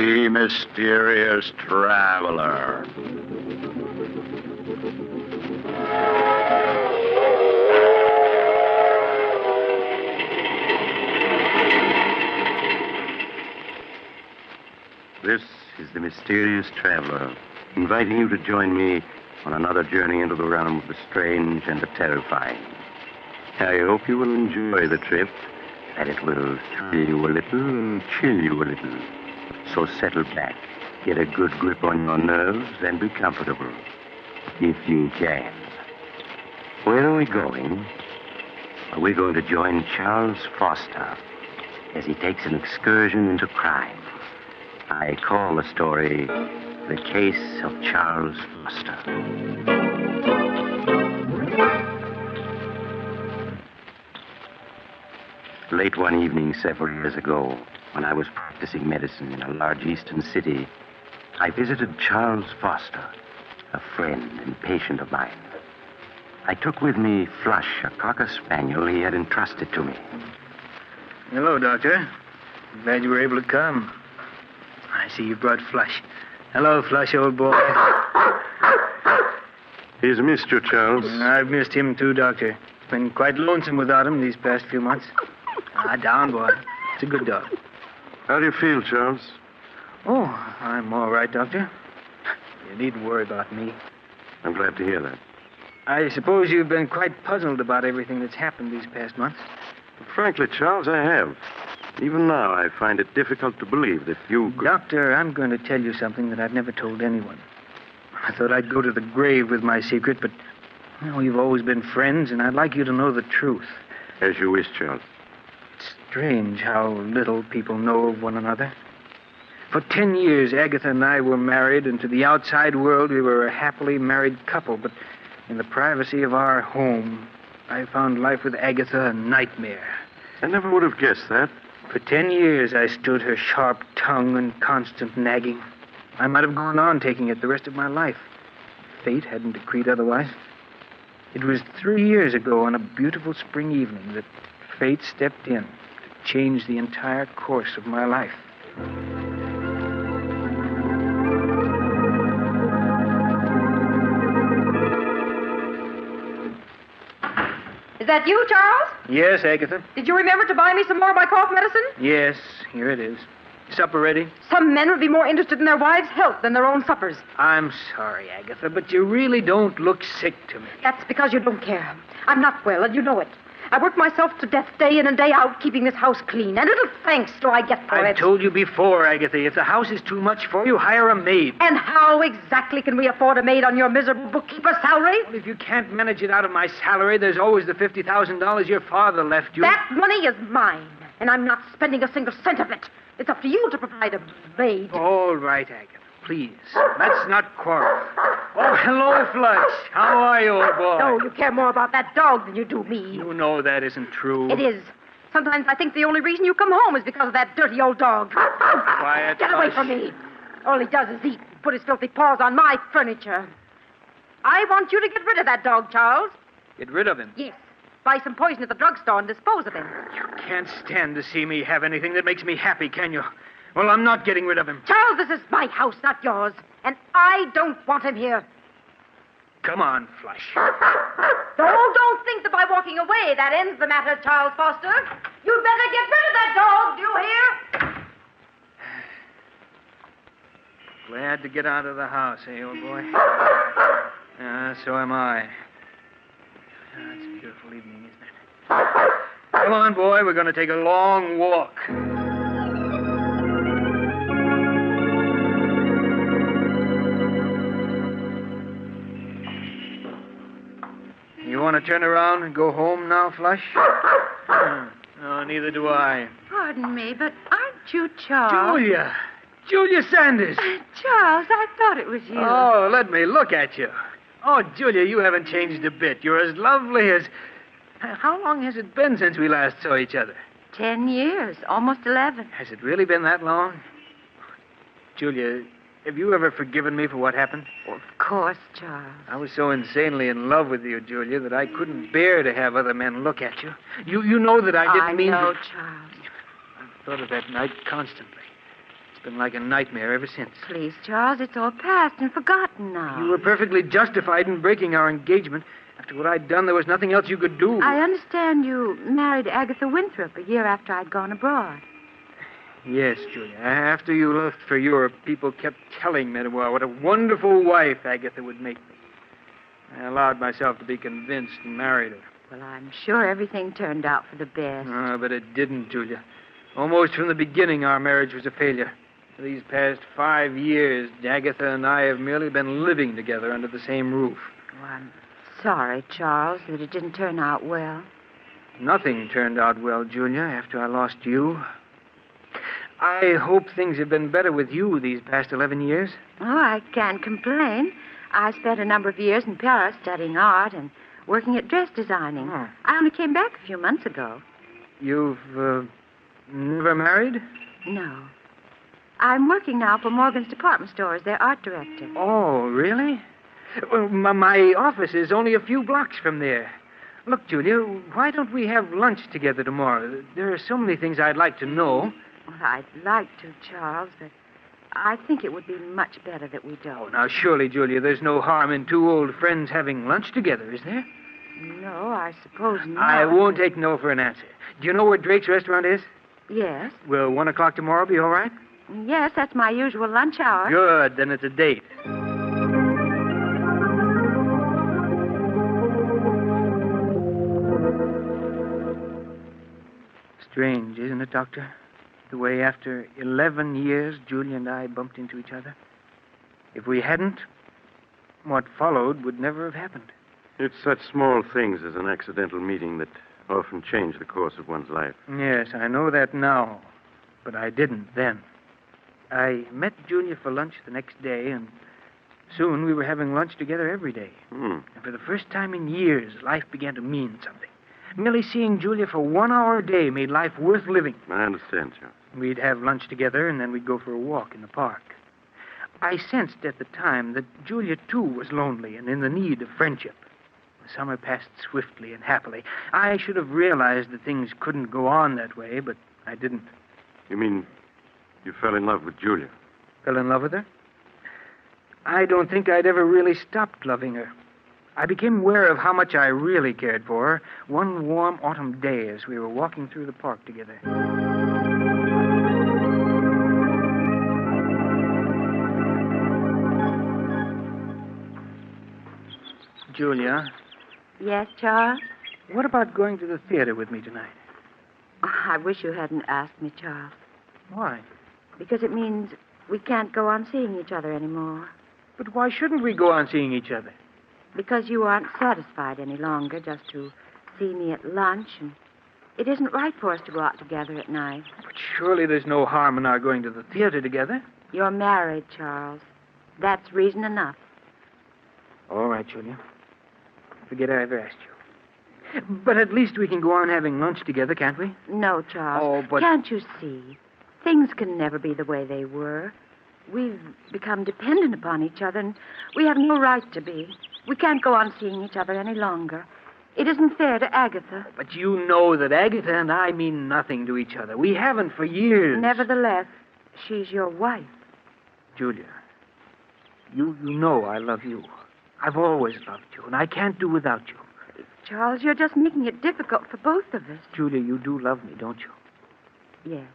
the mysterious traveler. This is the mysterious traveler, inviting you to join me on another journey into the realm of the strange and the terrifying. I hope you will enjoy the trip, that it will thrill you a little and chill you a little. So settle back, get a good grip on your nerves, and be comfortable, if you can. Where are we going? We're going to join Charles Foster as he takes an excursion into crime. I call the story The Case of Charles Foster. Late one evening several years ago, when I was practicing medicine in a large eastern city, I visited Charles Foster, a friend and patient of mine. I took with me Flush, a cocker spaniel he had entrusted to me. Hello, Doctor. Glad you were able to come. I see you brought Flush. Hello, Flush, old boy. He's missed you, Charles. I've missed him, too, Doctor. It's been quite lonesome without him these past few months. Down, boy. It's a good dog. How do you feel, Charles? Oh, I'm all right, Doctor. You needn't worry about me. I'm glad to hear that. I suppose you've been quite puzzled about everything that's happened these past months. Frankly, Charles, I have. Even now, I find it difficult to believe that you could... Doctor, I'm going to tell you something that I've never told anyone. I thought I'd go to the grave with my secret, but, we've always been friends, and I'd like you to know the truth. As you wish, Charles. It's strange how little people know of one another. For 10 years, Agatha and I were married, and to the outside world, we were a happily married couple. But in the privacy of our home, I found life with Agatha a nightmare. I never would have guessed that. For 10 years, I stood her sharp tongue and constant nagging. I might have gone on taking it the rest of my life. Fate hadn't decreed otherwise. It was 3 years ago on a beautiful spring evening that fate stepped in to change the entire course of my life. Is that you, Charles? Yes, Agatha? Did you remember to buy me some more of my cough medicine? Yes, here it is. Supper ready? Some men would be more interested in their wives' health than their own suppers. I'm sorry, Agatha, but you really don't look sick to me. That's because you don't care. I'm not well, and you know it. I work myself to death day in and day out, keeping this house clean. And little thanks do I get for it. I've told you before, Agatha, if the house is too much for you, hire a maid. And how exactly can we afford a maid on your miserable bookkeeper's salary? Well, if you can't manage it out of my salary, there's always the $50,000 your father left you. That money is mine, and I'm not spending a single cent of it. It's up to you to provide a maid. All right, Agatha. Please, let's not quarrel. Oh, hello, Flush. How are you, old boy? Oh, you care more about that dog than you do me. You know that isn't true. It is. Sometimes I think the only reason you come home is because of that dirty old dog. Quiet, Get away Flush. from me. All he does is eat and put his filthy paws on my furniture. I want you to get rid of that dog, Charles. Get rid of him. Yes. Buy some poison at the drugstore and dispose of him. You can't stand to see me have anything that makes me happy, can you? Well, I'm not getting rid of him. Charles, this is my house, not yours. And I don't want him here. Come on, Flush. Don't think that by walking away that ends the matter, Charles Foster. You'd better get rid of that dog, do you hear? Glad to get out of the house, eh, old boy? So am I. It's a beautiful evening, isn't it? Come on, boy. We're going to take a long walk. You want to turn around and go home now, Flush? No, neither do I. Pardon me, but aren't you Charles? Julia! Julia Sanders! Charles, I thought it was you. Oh, let me look at you. Oh, Julia, you haven't changed a bit. You're as lovely as... How long has it been since we last saw each other? 10 years, almost 11. Has it really been that long? Julia, have you ever forgiven me for what happened? Of course, Charles. I was so insanely in love with you, Julia, that I couldn't bear to have other men look at you. You know that I didn't mean... I know, Charles. I've thought of that night constantly. It's been like a nightmare ever since. Please, Charles, it's all past and forgotten now. You were perfectly justified in breaking our engagement. After what I'd done, there was nothing else you could do. I understand you married Agatha Winthrop a year after I'd gone abroad. Yes, Julia. After you left for Europe, people kept telling me what a wonderful wife Agatha would make me. I allowed myself to be convinced and married her. Well, I'm sure everything turned out for the best. But it didn't, Julia. Almost from the beginning, our marriage was a failure. For these past 5 years, Agatha and I have merely been living together under the same roof. Oh, I'm sorry, Charles, that it didn't turn out well. Nothing turned out well, Julia, after I lost you. I hope things have been better with you these past 11 years. Oh, I can't complain. I spent a number of years in Paris studying art and working at dress designing. Oh. I only came back a few months ago. You've never married? No. I'm working now for Morgan's department store as their art director. Oh, really? Well, my office is only a few blocks from there. Look, Julia, why don't we have lunch together tomorrow? There are so many things I'd like to know. Well, I'd like to, Charles, but I think it would be much better that we Oh, don't. now, surely, Julia, there's no harm in two old friends having lunch together, is there? No, I suppose not. I won't take no for an answer. Do you know where Drake's restaurant is? Yes. Will 1 o'clock tomorrow be all right? Yes, that's my usual lunch hour. Good, then it's a date. Strange, isn't it, Doctor? The way after 11 years, Julia and I bumped into each other. If we hadn't, what followed would never have happened. It's such small things as an accidental meeting that often change the course of one's life. Yes, I know that now, but I didn't then. I met Julia for lunch the next day, and soon we were having lunch together every day. And for the first time in years, life began to mean something. Merely seeing Julia for 1 hour a day made life worth living. I understand, Charles. We'd have lunch together, and then we'd go for a walk in the park. I sensed at the time that Julia, too, was lonely and in the need of friendship. The summer passed swiftly and happily. I should have realized that things couldn't go on that way, but I didn't. You mean you fell in love with Julia? Fell in love with her? I don't think I'd ever really stopped loving her. I became aware of how much I really cared for her one warm autumn day as we were walking through the park together. Julia, Yes, Charles? what about going to the theater with me tonight? Oh, I wish you hadn't asked me, Charles. Why? Because it means we can't go on seeing each other anymore. But why shouldn't we go on seeing each other? Because you aren't satisfied any longer just to see me at lunch, and it isn't right for us to go out together at night. But surely there's no harm in our going to the theater together. You're married, Charles. That's reason enough. All right, Julia. Forget I ever asked you. But at least we can go on having lunch together, can't we? No, Charles. Oh, but... Can't you see? Things can never be the way they were. We've become dependent upon each other, and we have no right to be. We can't go on seeing each other any longer. It isn't fair to Agatha. But you know that Agatha and I mean nothing to each other. We haven't for years. Nevertheless, she's your wife. Julia, you know I love you. I've always loved you, and I can't do without you. Charles, you're just making it difficult for both of us. Julia, you do love me, don't you? Yes.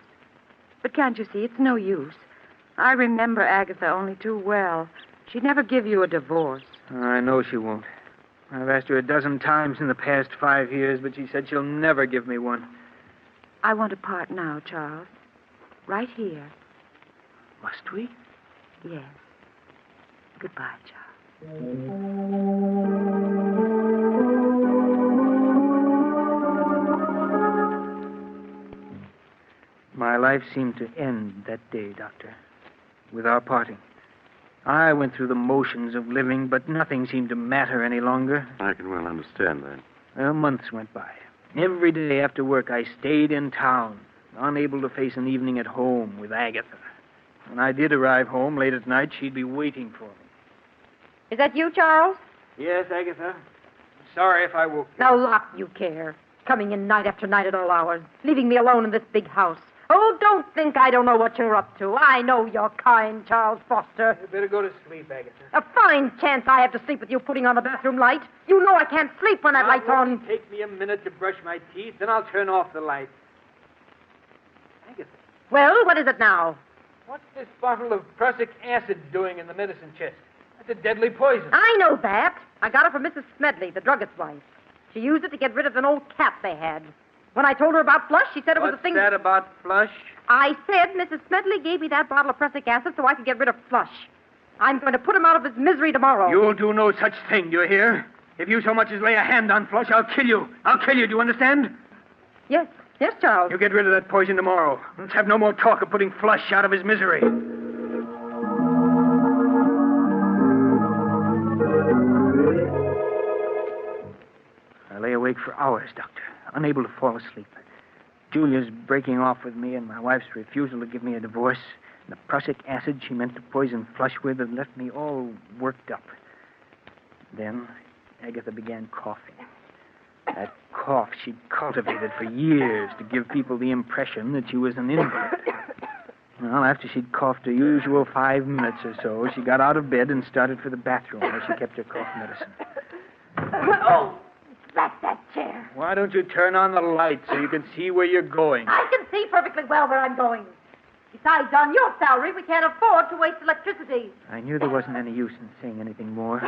But can't you see, it's no use. I remember Agatha only too well. She'd never give you a divorce. I know she won't. I've asked her a dozen times in the past 5 years, but she said she'll never give me one. I want to part now, Charles. Right here. Must we? Yes. Goodbye, Charles. My life seemed to end that day, Doctor, with our parting. I went through the motions of living, but nothing seemed to matter any longer. I can well understand that. Well, months went by. Every day after work, I stayed in town, unable to face an evening at home with Agatha. When I did arrive home late at night, she'd be waiting for me. Is that you, Charles? Yes, Agatha. Sorry if I woke you. Now, lot you care. Coming in night after night at all hours, leaving me alone in this big house. Oh, don't think I don't know what you're up to. I know you're kind, Charles Foster. You better go to sleep, Agatha. A fine chance I have to sleep with you putting on the bathroom light. You know I can't sleep when that light's on. It'll take me a minute to brush my teeth, then I'll turn off the light. Agatha, Well, what is it now? what's this bottle of prussic acid doing in the medicine chest? That's a deadly poison. I know that. I got it from Mrs. Smedley, the druggist's wife. She used it to get rid of an old cat they had. When I told her about Flush, she said it was What's a thing... that about Flush? I said Mrs. Smedley gave me that bottle of prussic acid so I could get rid of Flush. I'm going to put him out of his misery tomorrow. You'll do no such thing, do you hear? If you so much as lay a hand on Flush, I'll kill you. I'll kill you, do you understand? Yes, Charles. You get rid of that poison tomorrow. Let's have no more talk of putting Flush out of his misery. I lay awake for hours, Doctor, unable to fall asleep. Julia's breaking off with me and my wife's refusal to give me a divorce. And the prussic acid she meant to poison Flush with had left me all worked up. Then Agatha began coughing. That cough she'd cultivated for years to give people the impression that she was an invalid. Well, after she'd coughed her usual 5 minutes or so, she got out of bed and started for the bathroom where she kept her cough medicine. Oh, drat that chair. Why don't you turn on the light so you can see where you're going? I can see perfectly well where I'm going. Besides, on your salary, we can't afford to waste electricity. I knew there wasn't any use in saying anything more.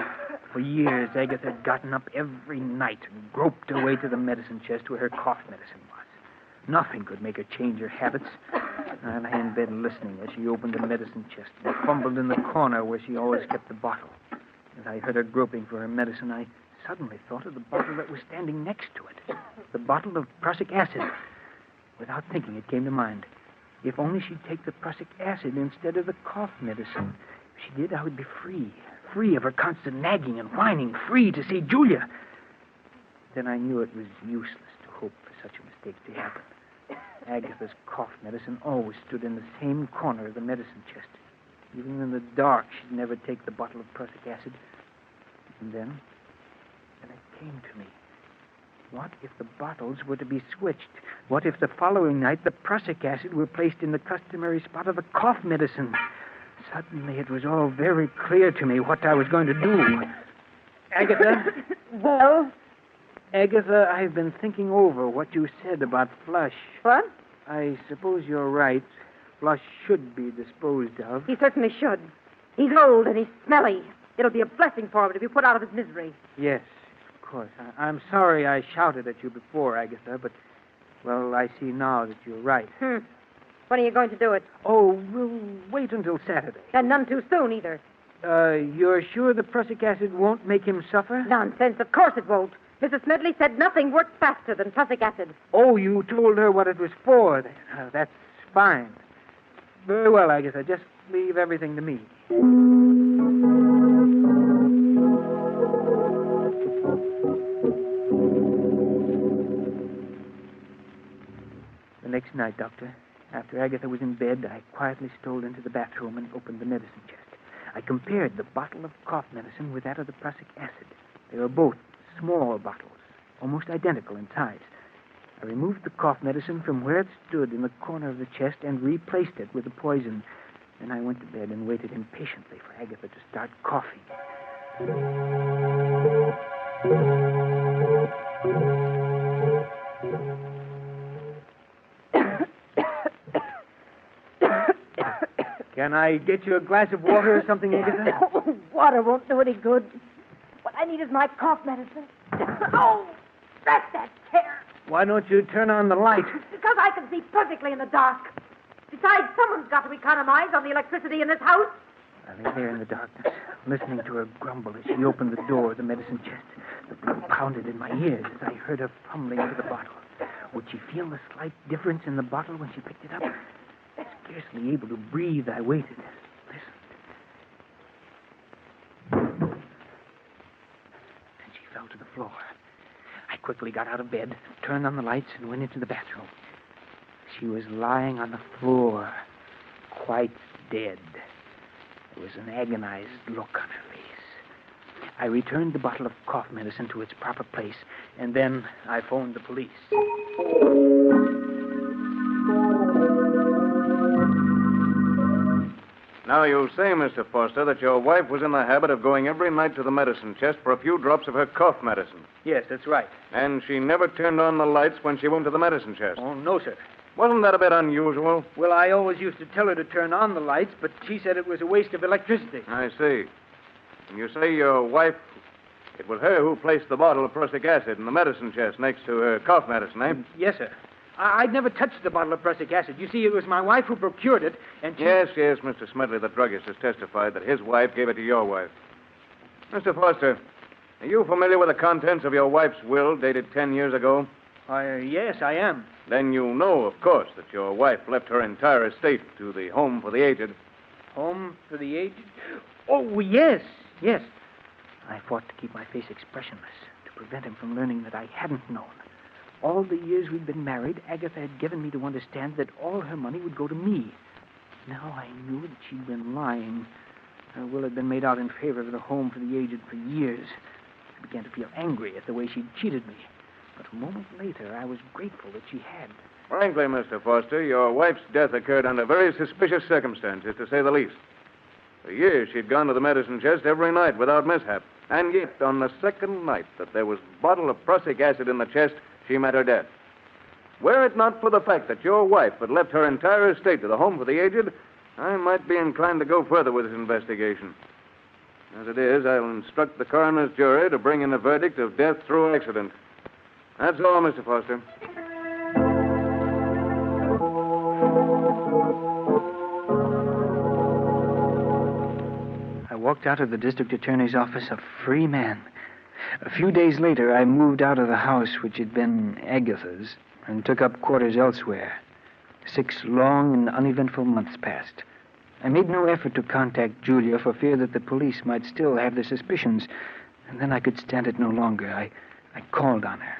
For years, Agatha had gotten up every night and groped her way to the medicine chest where her cough medicine was. Nothing could make her change her habits. I lay in bed listening as she opened the medicine chest and fumbled in the corner where she always kept the bottle. As I heard her groping for her medicine, I suddenly thought of the bottle that was standing next to it. The bottle of prussic acid. Without thinking, it came to mind. If only she'd take the prussic acid instead of the cough medicine. If she did, I would be free. Free of her constant nagging and whining. Free to see Julia. Then I knew it was useless to hope for such a mistake to happen. Agatha's cough medicine always stood in the same corner of the medicine chest. Even in the dark, she'd never take the bottle of prussic acid. And then it came to me. What if the bottles were to be switched? What if the following night the prussic acid were placed in the customary spot of the cough medicine? Suddenly it was all very clear to me what I was going to do. Agatha? Well? Agatha, I've been thinking over what you said about Flush. What? I suppose you're right. Flush should be disposed of. He certainly should. He's old and he's smelly. It'll be a blessing for him to be put out of his misery. Yes, of course. I'm sorry I shouted at you before, Agatha, but, well, I see now that you're right. When are you going to do it? Oh, we'll wait until Saturday. And none too soon, either. You're sure the prussic acid won't make him suffer? Nonsense. Of course it won't. Mrs. Smedley said nothing worked faster than prussic acid. Oh, you told her what it was for. That's fine. Very well, Agatha. Just leave everything to me. The next night, Doctor, after Agatha was in bed, I quietly stole into the bathroom and opened the medicine chest. I compared the bottle of cough medicine with that of the prussic acid. They were both small bottles, almost identical in size. I removed the cough medicine from where it stood in the corner of the chest and replaced it with the poison. Then I went to bed and waited impatiently for Agatha to start coughing. Can I get you a glass of water or something, Agatha? Oh, water won't do any good. What I need is my cough medicine. Oh, that's that chair. Why don't you turn on the light? Because I can see perfectly in the dark. Besides, someone's got to economize on the electricity in this house. I lay there in the darkness, listening to her grumble as she opened the door of the medicine chest. The blood pounded in my ears as I heard her fumbling for the bottle. Would she feel the slight difference in the bottle when she picked it up? Scarcely able to breathe, I waited, listened. Then she fell to the floor. I quickly got out of bed, turned on the lights, and went into the bathroom. She was lying on the floor, quite dead. There was an agonized look on her face. I returned the bottle of cough medicine to its proper place, and then I phoned the police. Now, you say, Mr. Foster, that your wife was in the habit of going every night to the medicine chest for a few drops of her cough medicine. Yes, that's right. And she never turned on the lights when she went to the medicine chest. Oh, no, sir. Wasn't that a bit unusual? Well, I always used to tell her to turn on the lights, but she said it was a waste of electricity. I see. And you say your wife, it was her who placed the bottle of prussic acid in the medicine chest next to her cough medicine, eh? Yes, sir. I'd never touched the bottle of prussic acid. You see, it was my wife who procured it, and she... Yes, Mr. Smedley, the druggist, has testified that his wife gave it to your wife. Mr. Foster, are you familiar with the contents of your wife's will dated 10 years ago? Yes, I am. Then you know, of course, that your wife left her entire estate to the Home for the Aged. Home for the aged? Oh, yes. I fought to keep my face expressionless, to prevent him from learning that I hadn't known. All the years we'd been married, Agatha had given me to understand that all her money would go to me. Now I knew that she'd been lying. Her will had been made out in favor of the Home for the Aged for years. I began to feel angry at the way she'd cheated me. But a moment later, I was grateful that she had. Frankly, Mr. Foster, your wife's death occurred under very suspicious circumstances, to say the least. For years, she'd gone to the medicine chest every night without mishap. And yet, on the second night that there was a bottle of prussic acid in the chest, she met her death. Were it not for the fact that your wife had left her entire estate to the Home for the Aged, I might be inclined to go further with this investigation. As it is, I'll instruct the coroner's jury to bring in a verdict of death through accident. That's all, Mr. Foster. I walked out of the district attorney's office a free man. A few days later, I moved out of the house which had been Agatha's and took up quarters elsewhere. 6 long and uneventful months passed. I made no effort to contact Julia for fear that the police might still have their suspicions. And then I could stand it no longer. I called on her.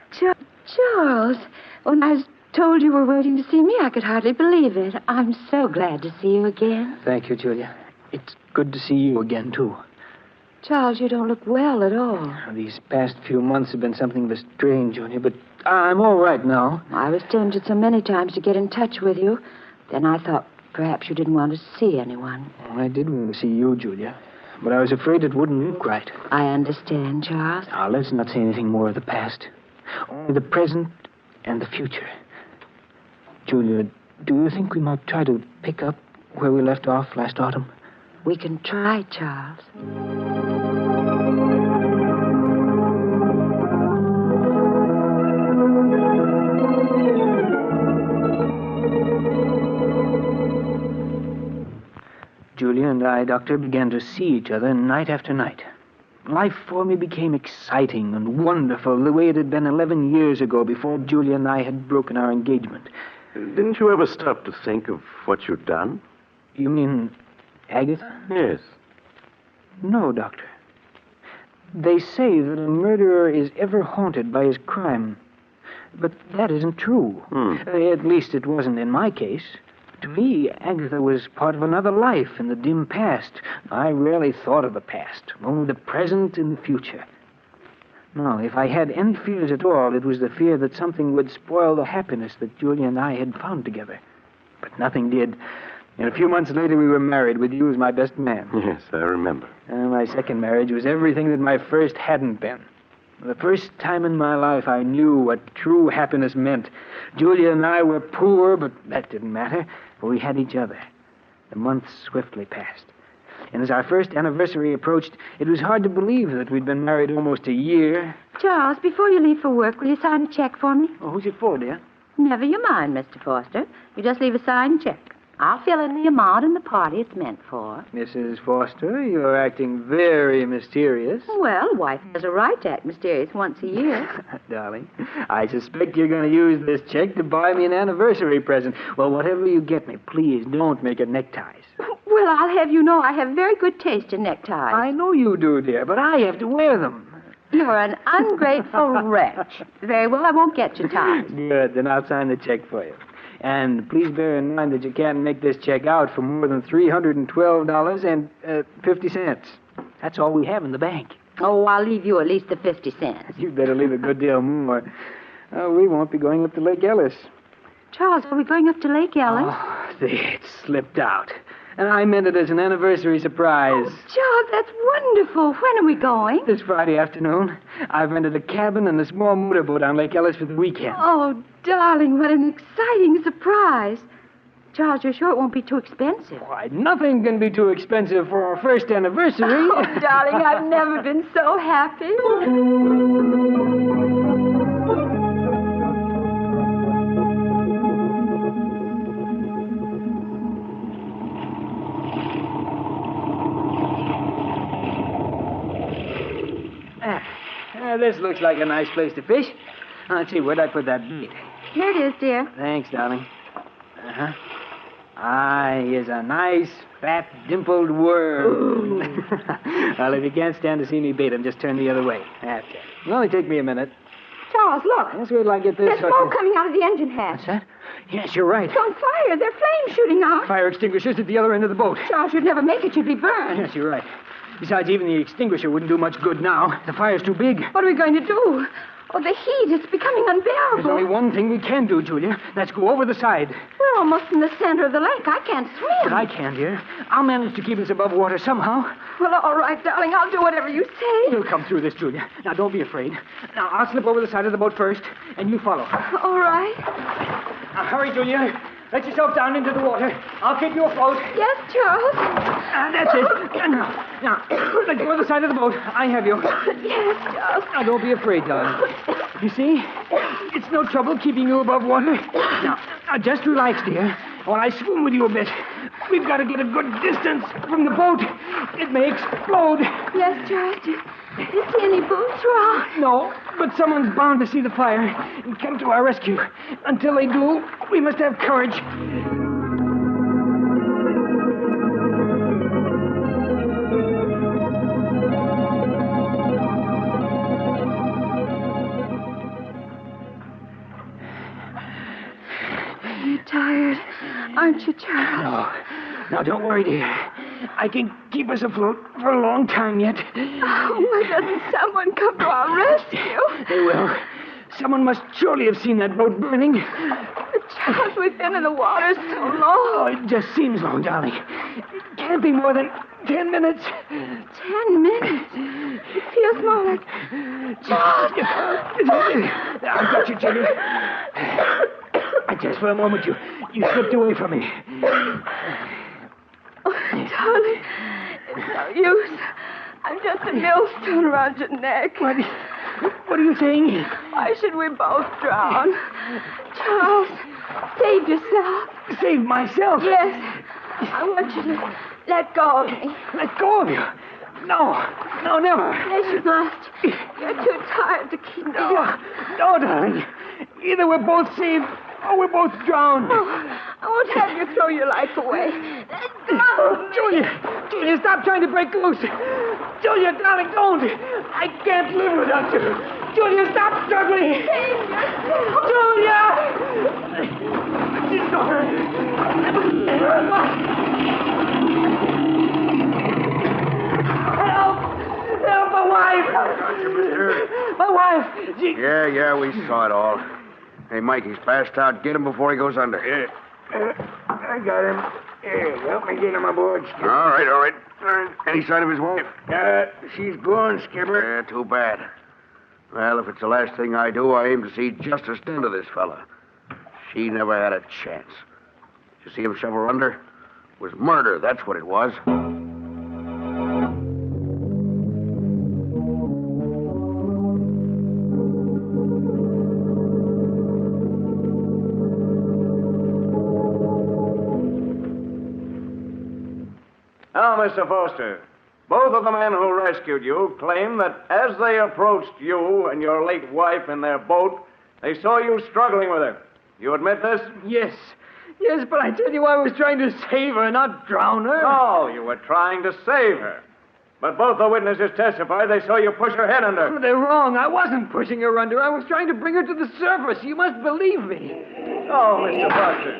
Charles, when I was told you were waiting to see me, I could hardly believe it. I'm so glad to see you again. Thank you, Julia. It's good to see you again, too. Charles, you don't look well at all. These past few months have been something of a strain, Julia, but I'm all right now. I was tempted so many times to get in touch with you. Then I thought perhaps you didn't want to see anyone. Oh, I did want to see you, Julia, but I was afraid it wouldn't look right. I understand, Charles. Now, let's not say anything more of the past. Only the present and the future. Julia, do you think we might try to pick up where we left off last autumn? We can try, Charles. Julia and I, Doctor, began to see each other night after night. Life for me became exciting and wonderful the way it had been 11 years ago before Julia and I had broken our engagement. Didn't you ever stop to think of what you'd done? You mean Agatha? Yes. No, Doctor. They say that a murderer is ever haunted by his crime. But that isn't true. At least it wasn't in my case. To me, Agatha was part of another life in the dim past. I rarely thought of the past, only the present and the future. No, if I had any fears at all, it was the fear that something would spoil the happiness that Julia and I had found together. But nothing did. And a few months later, we were married with you as my best man. Yes, I remember. My second marriage was everything that my first hadn't been. The first time in my life I knew what true happiness meant. Julia and I were poor, but that didn't matter, for we had each other. The months swiftly passed. And as our first anniversary approached, it was hard to believe that we'd been married almost a year. Charles, before you leave for work, will you sign a check for me? Oh, who's it for, dear? Never you mind, Mr. Foster. You just leave a signed check. I'll fill in the amount and the party it's meant for. Mrs. Foster, you're acting very mysterious. Well, a wife has a right to act mysterious once a year. Darling, I suspect you're going to use this check to buy me an anniversary present. Well, whatever you get me, please don't make it neckties. Well, I'll have you know I have very good taste in neckties. I know you do, dear, but I have to wear them. You're an ungrateful wretch. Very well, I won't get you ties. Good, then I'll sign the check for you. And please bear in mind that you can't make this check out for more than $312.50. That's all we have in the bank. Oh, I'll leave you at least the 50 cents. You'd better leave a good deal more. We won't be going up to Lake Ellis. Charles, are we going up to Lake Ellis? Oh, It slipped out. And I meant it as an anniversary surprise. Charles, that's wonderful. When are we going? This Friday afternoon, I've rented a cabin and a small motorboat on Lake Ellis for the weekend. Oh, darling, what an exciting surprise. Charles, you're sure it won't be too expensive? Why, nothing can be too expensive for our first anniversary. Oh, darling, I've never been so happy. This looks like a nice place to fish. Let's see, where'd I put that bait? Here it is, dear. Thanks, darling. Uh-huh. Here's a nice, fat, dimpled worm. Well, if you can't stand to see me bait him, just turn the other way. That's it. It'll only take me a minute. Charles, look. Yes, wait till I get this. There's smoke coming out of the engine hatch. What's that? Yes, you're right. It's on fire. There are flames shooting out. Fire extinguishers at the other end of the boat. Charles, you'd never make it. You'd be burned. Yes, you're right. Besides, even the extinguisher wouldn't do much good now. The fire's too big. What are we going to do? Oh, the heat. It's becoming unbearable. There's only one thing we can do, Julia. Let's go over the side. We're almost in the center of the lake. I can't swim. But I can, dear. I'll manage to keep us above water somehow. Well, all right, darling. I'll do whatever you say. We'll come through this, Julia. Now, don't be afraid. Now, I'll slip over the side of the boat first, and you follow. All right. Now, hurry, Julia. Let yourself down into the water. I'll keep you afloat. Yes, Charles. That's it. Now, let go of the side of the boat. I have you. Yes, Charles. Now, don't be afraid, darling. You see? It's no trouble keeping you above water. Now, just relax, dear, while I swim with you a bit. We've got to get a good distance from the boat. It may explode. Yes, Charles. Do you see any boats around? No, but someone's bound to see the fire and come to our rescue. Until they do, we must have courage. You're tired, aren't you, Charles? No. Now, don't worry, dear. I can keep us afloat for a long time yet. Oh, why doesn't someone come to our rescue? They will. Someone must surely have seen that boat burning. But, Charles, we've been in the water so long. Oh, it just seems long, darling. It can't be more than 10 minutes. 10 minutes? It feels more like... Charles! I've got you, Julia. Just for a moment, you slipped away from me. Oh, darling, it's no use. I'm just a millstone around your neck. What are you saying? Why should we both drown? Charles, save yourself. Save myself? Yes. I want you to let go of me. Let go of you? No, never. Yes, you must. You're too tired to keep on. No, darling. Either we're both saved or we're both drowned. Oh, I won't have you throw your life away. Let go of me. Julia, stop trying to break loose. Julia, darling, don't. I can't live without you. Julia, stop struggling. Save yourself. Julia! Help, my wife! My wife! Yeah, we saw it all. Hey, Mike, he's passed out. Get him before he goes under. I got him. Here, help me get him aboard, Skipper. All right. Any sign of his wife? She's gone, Skipper. Yeah, too bad. Well, if it's the last thing I do, I aim to see justice done to this fella. She never had a chance. You see him shove her under? It was murder, that's what it was. Now, Mr. Foster, both of the men who rescued you claim that as they approached you and your late wife in their boat, they saw you struggling with her. You admit this? Yes, but I tell you, I was trying to save her, not drown her. No, you were trying to save her. But both the witnesses testified they saw you push her head under. They're wrong. I wasn't pushing her under. I was trying to bring her to the surface. You must believe me. Oh, Mr. Foster.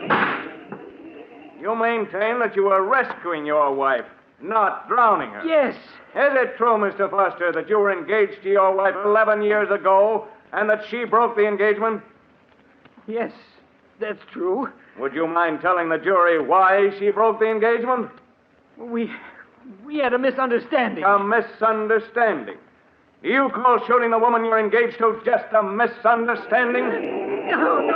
You maintain that you were rescuing your wife, not drowning her. Yes. Is it true, Mr. Foster, that you were engaged to your wife 11 years ago and that she broke the engagement? Yes. that's true. Would you mind telling the jury why she broke the engagement? We had a misunderstanding. A misunderstanding. Do you call shooting the woman you're engaged to just a misunderstanding? No.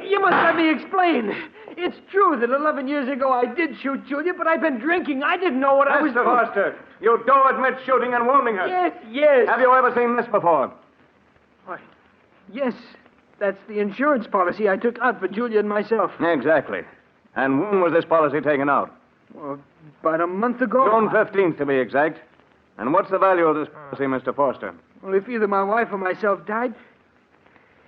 You must let me explain. It's true that 11 years ago I did shoot Julia, but I've been drinking. I didn't know what I was Mr. Foster, you do admit shooting and wounding her. Yes. Have you ever seen this before? Why, yes. That's the insurance policy I took out for Julia and myself. Exactly. And when was this policy taken out? Well, about a month ago. June 15th, to be exact. And what's the value of this policy, Mr. Foster? Well, if either my wife or myself died,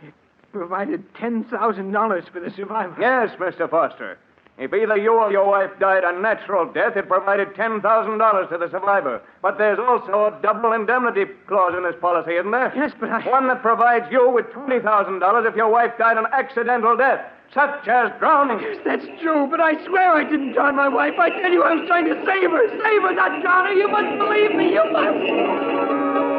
it provided $10,000 for the survivor. Yes, Mr. Foster. If either you or your wife died a natural death, it provided $10,000 to the survivor. But there's also a double indemnity clause in this policy, isn't there? Yes, but One that provides you with $20,000 if your wife died an accidental death, such as drowning. Yes, that's true, but I swear I didn't drown my wife. I tell you, I was trying to save her. Save her, not drown her. You must believe me. You must.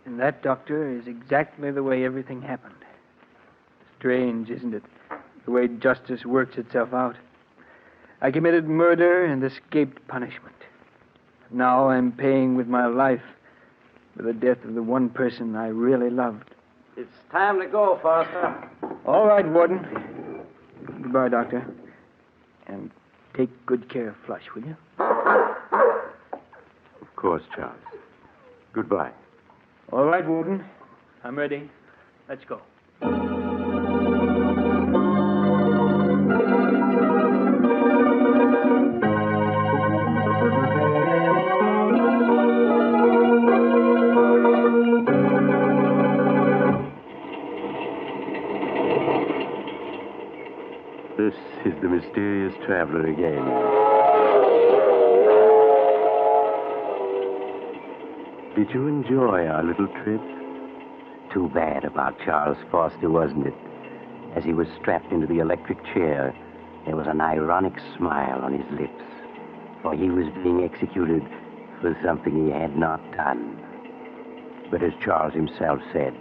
And that, Doctor, is exactly the way everything happened. Strange, isn't it? The way justice works itself out. I committed murder and escaped punishment. Now I'm paying with my life for the death of the one person I really loved. It's time to go, Foster. All right, Warden. Goodbye, Doctor. And take good care of Flush, will you? Of course, Charles. Goodbye. All right, Warden. I'm ready. Let's go. This is the mysterious traveler again. Did you enjoy our little trip? Too bad about Charles Foster, wasn't it? As he was strapped into the electric chair, there was an ironic smile on his lips, for he was being executed for something he had not done. But as Charles himself said,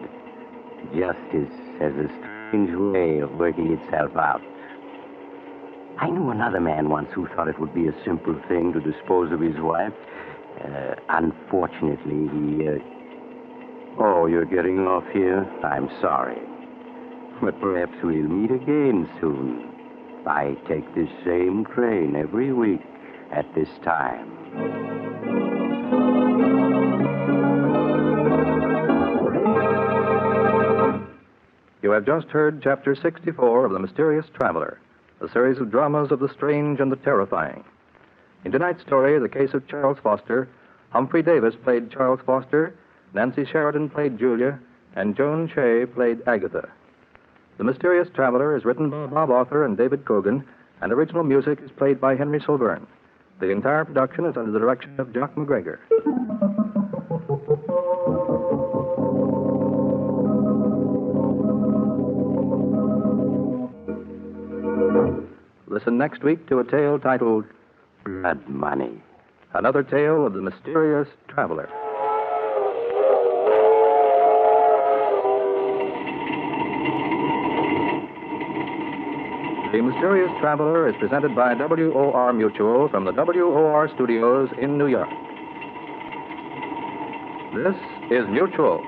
justice has a strange way of working itself out. I knew another man once who thought it would be a simple thing to dispose of his wife. Unfortunately, he... Oh, you're getting off here? I'm sorry. But perhaps we'll meet again soon. I take this same train every week at this time. You have just heard Chapter 64 of The Mysterious Traveler, a series of dramas of the strange and the terrifying. In tonight's story, the case of Charles Foster, Humphrey Davis played Charles Foster, Nancy Sheridan played Julia, and Joan Shea played Agatha. The Mysterious Traveler is written by Bob Arthur and David Cogan, and original music is played by Henry Silverne. The entire production is under the direction of Jock McGregor. Listen next week to a tale titled Blood Money. Another Tale of the Mysterious Traveler. The Mysterious Traveler is presented by WOR Mutual from the WOR studios in New York. This is Mutual.